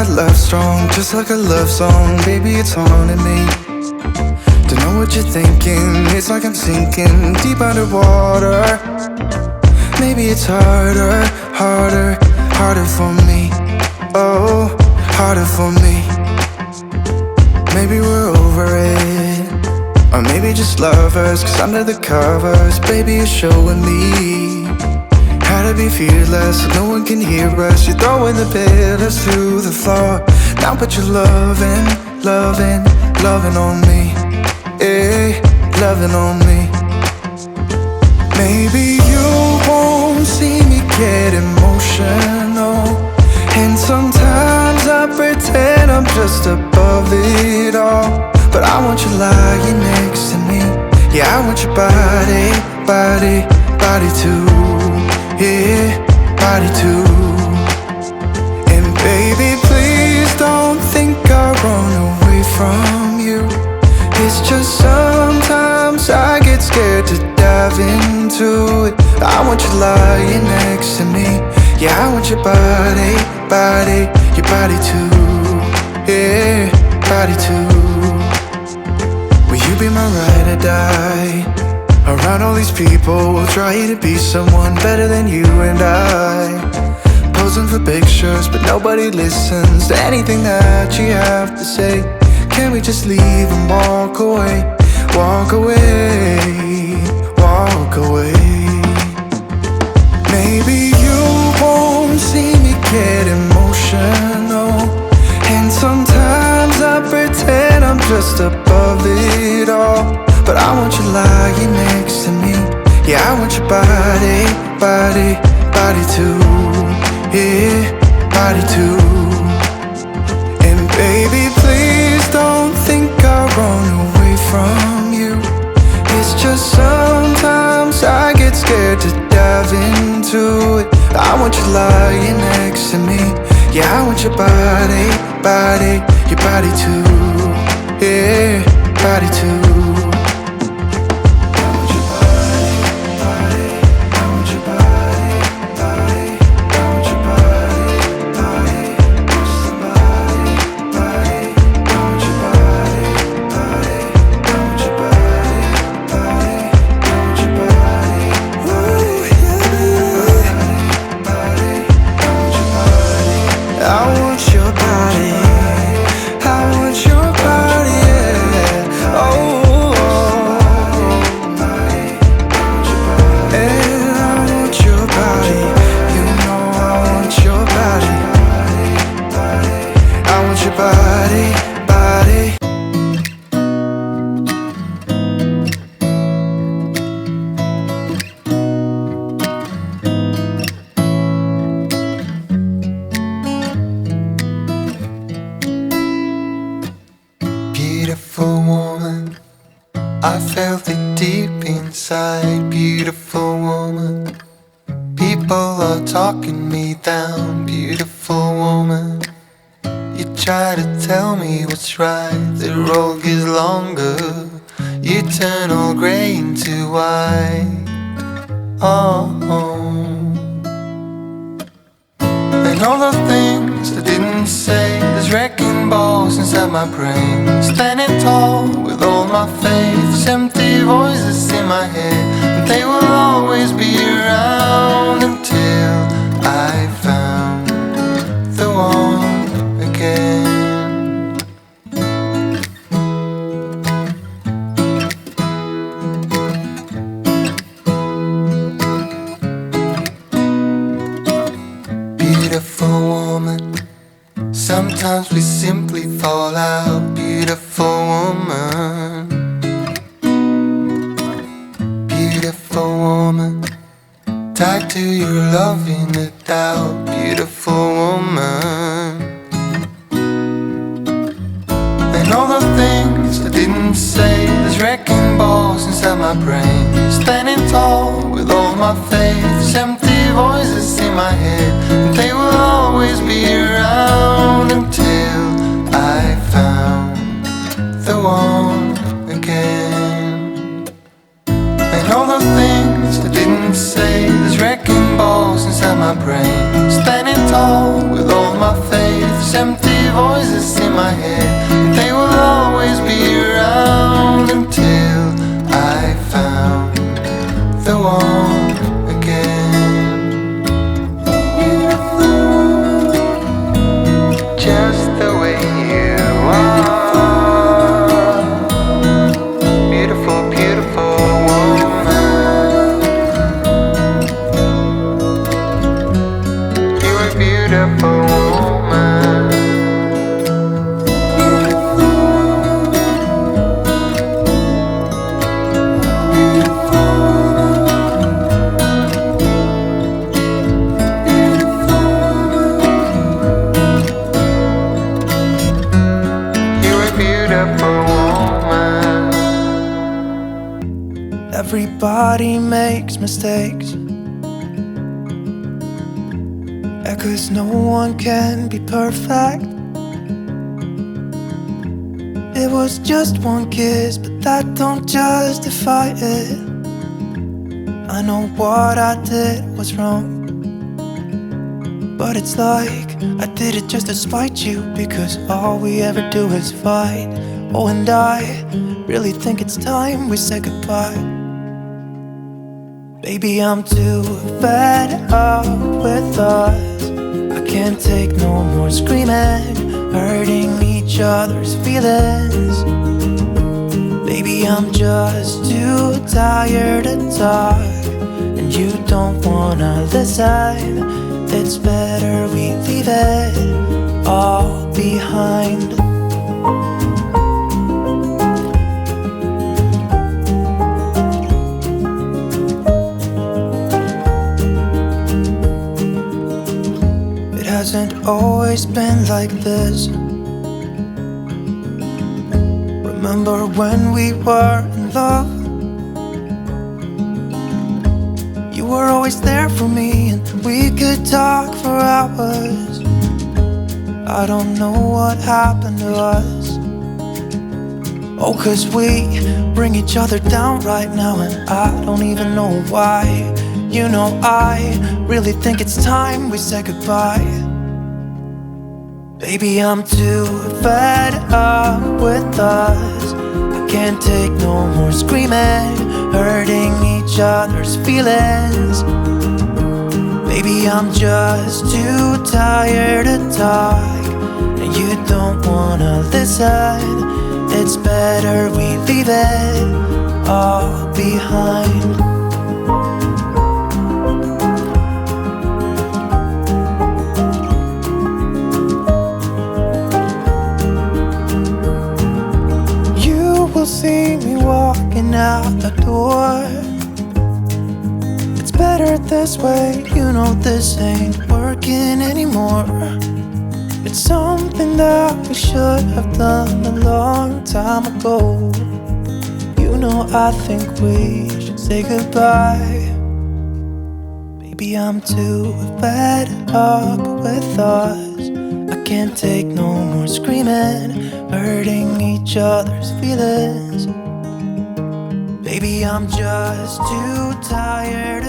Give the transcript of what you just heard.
our love strong, just like a love song. Baby, it's haunting me. Don't know what you're thinking. It's like I'm sinking deep underwater. Maybe it's harder, harder, harder for me. Oh, harder for me. Maybe we're over it, or maybe just lovers. Cause under the covers, baby, you're showing me how to be fearless so no one can hear us. You're throwing the pillars through the floor. Now put your loving, loving, loving on me. Hey, loving on me. Maybe you won't see me get emotional, and sometimes I pretend I'm just above it all. But I want you lying next to me. Yeah, I want your body, body, body too. Yeah, body too. And baby, please don't think I run away from you. It's just sometimes I get scared to dive into it. I want you lying next to me. Yeah, I want your body, body, your body too. Yeah, body too. Will you be my ride or die? Around all these people, we'll try to be someone better than you and I. Posing for pictures, but nobody listens to anything that you have to say. Can we just leave and walk away? Walk away, walk away. Maybe you won't see me get emotional, and sometimes I pretend I'm just above it all. But I want you lying next to me. Yeah, I want your body, body, body too. Yeah, body too. And baby, please don't think I run away from you. It's just sometimes I get scared to dive into it. I want you lying next to me. Yeah, I want your body, body, your body too. Yeah, body too. Beautiful woman, I felt it deep inside. Beautiful woman, people are talking me down. Beautiful woman, you try to tell me what's right. The road gets longer, you turn all grey into white. Oh, and all the things I didn't say, there's wrecking balls inside my brain. Standing tall with all my faith, there's empty voices in my head, and they will always be around until I found the one again. Beautiful woman, sometimes we simply fall out. Beautiful woman, beautiful woman, tied to your love in the doubt. Beautiful woman, and all the things I didn't say, there's wrecking. balls inside my brain, standing tall with all my faith. There's empty voices in my head, and they will always be around until I found the one again. And all the things I didn't say, there's wrecking balls inside my brain, standing tall with all my faith. There's empty my head, and they will always be around until I found the one again. Just the way you are, beautiful, beautiful woman. You are beautiful woman. Beautiful woman. Everybody makes mistakes, yeah, 'cause no one can be perfect. It was just one kiss, but that don't justify it. I know what I did was wrong, but it's like I did it just to spite you, because all we ever do is fight. Oh, and I really think it's time we say goodbye. Baby, I'm too fed up with us. I can't take no more screaming, hurting each other's feelings. Baby, I'm just too tired to talk, and you don't wanna listen. It's better we leave it all behind. It hasn't always been like this. Remember when we were in love? You were always there for me, and we could talk for hours. I don't know what happened to us. Oh, 'cause we bring each other down right now, and I don't even know why. You know, I really think it's time we say goodbye. Baby, I'm too fed up with us. I can't take no more screaming, hurting each other's feelings. Baby, I'm just too tired to talk, and you don't wanna listen. It's better we leave it all behind. You will see me walking out the door. It's better this way, you know this ain't working anymore. It's something that we should have done a long time ago. You know, I think we should say goodbye. Baby, I'm too fed up with us. I can't take no more screaming, hurting each other's feelings. Baby, I'm just too tired